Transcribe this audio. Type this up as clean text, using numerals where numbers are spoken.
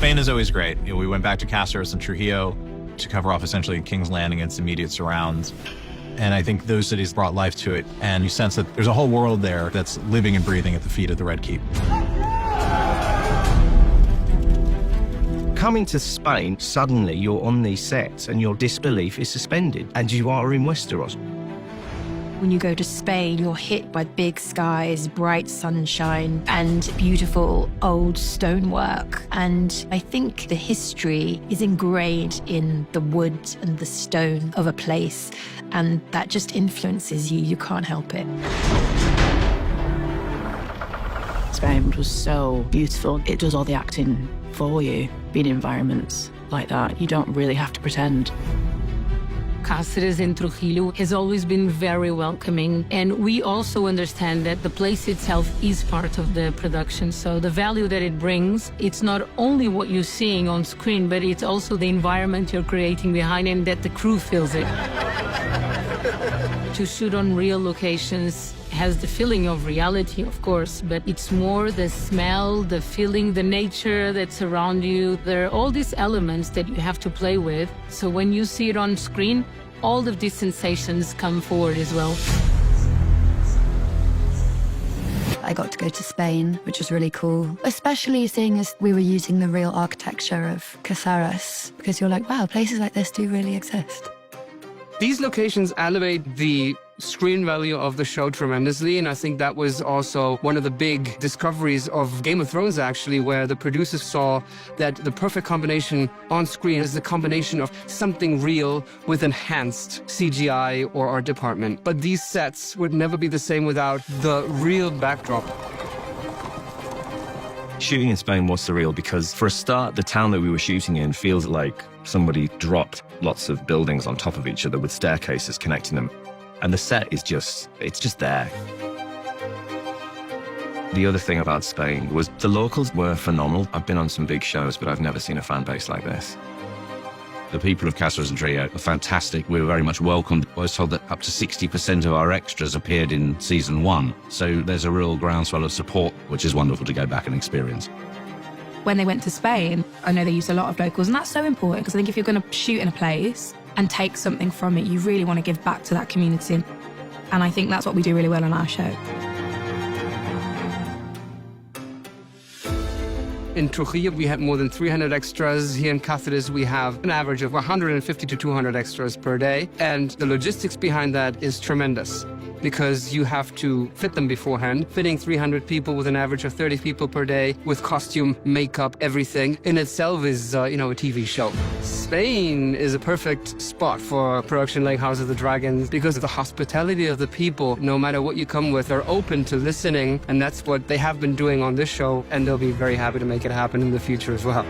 Spain is always great. We went back to Cáceres and Trujillo to cover off essentially King's Landing and its immediate surrounds. And I think those cities brought life to it. And you sense that there's a whole world there that's living and breathing at the feet of the Red Keep. Coming to Spain, suddenly you're on these sets and your disbelief is suspended, and you are in Westeros. When you go to Spain, you're hit by big skies, bright sunshine, and beautiful old stonework. And I think the history is ingrained in the wood and the stone of a place, and that just influences you. You can't help it. Spain was so beautiful. It does all the acting for you. Being in environments like that, you don't really have to pretend. Cáceres in Trujillo has always been very welcoming, and we also understand that the place itself is part of the production. So the value that it brings, it's not only what you're seeing on screen, but it's also the environment you're creating behind it, and that the crew feels it. To shoot on real locations has the feeling of reality, of course, but it's more the smell, the feeling, the nature that's around you. There are all these elements that you have to play with. So when you see it on screen, all of these sensations come forward as well. I got to go to Spain, which was really cool, especially seeing as we were using the real architecture of Cáceres, because you're like, wow, places like this do really exist. These locations elevate the screen value of the show tremendously, and I think that was also one of the big discoveries of Game of Thrones, actually, where the producers saw that the perfect combination on screen is the combination of something real with enhanced CGI or art department. But these sets would never be the same without the real backdrop. Shooting in Spain was surreal because, for a start, the town that we were shooting in feels like somebody dropped lots of buildings on top of each other with staircases connecting them. And the set is it's just there. The other thing about Spain was the locals were phenomenal. I've been on some big shows, but I've never seen a fan base like this. The people of Cáceres and Trujillo are fantastic. We were very much welcomed. I was told that up to 60% of our extras appeared in season 1. So there's a real groundswell of support, which is wonderful to go back and experience. When they went to Spain, I know they used a lot of locals, and that's so important because I think if you're going to shoot in a place and take something from it, you really want to give back to that community. And I think that's what we do really well on our show. In Trujillo, we had more than 300 extras. Here in Cáceres, we have an average of 150 to 200 extras per day. And the logistics behind that is tremendous because you have to fit them beforehand. Fitting 300 people with an average of 30 people per day with costume, makeup, everything in itself is, a TV show. Spain is a perfect spot for a production like House of the Dragons because of the hospitality of the people. No matter what you come with, they're open to listening, and that's what they have been doing on this show, and they'll be very happy to make it happen in the future as well.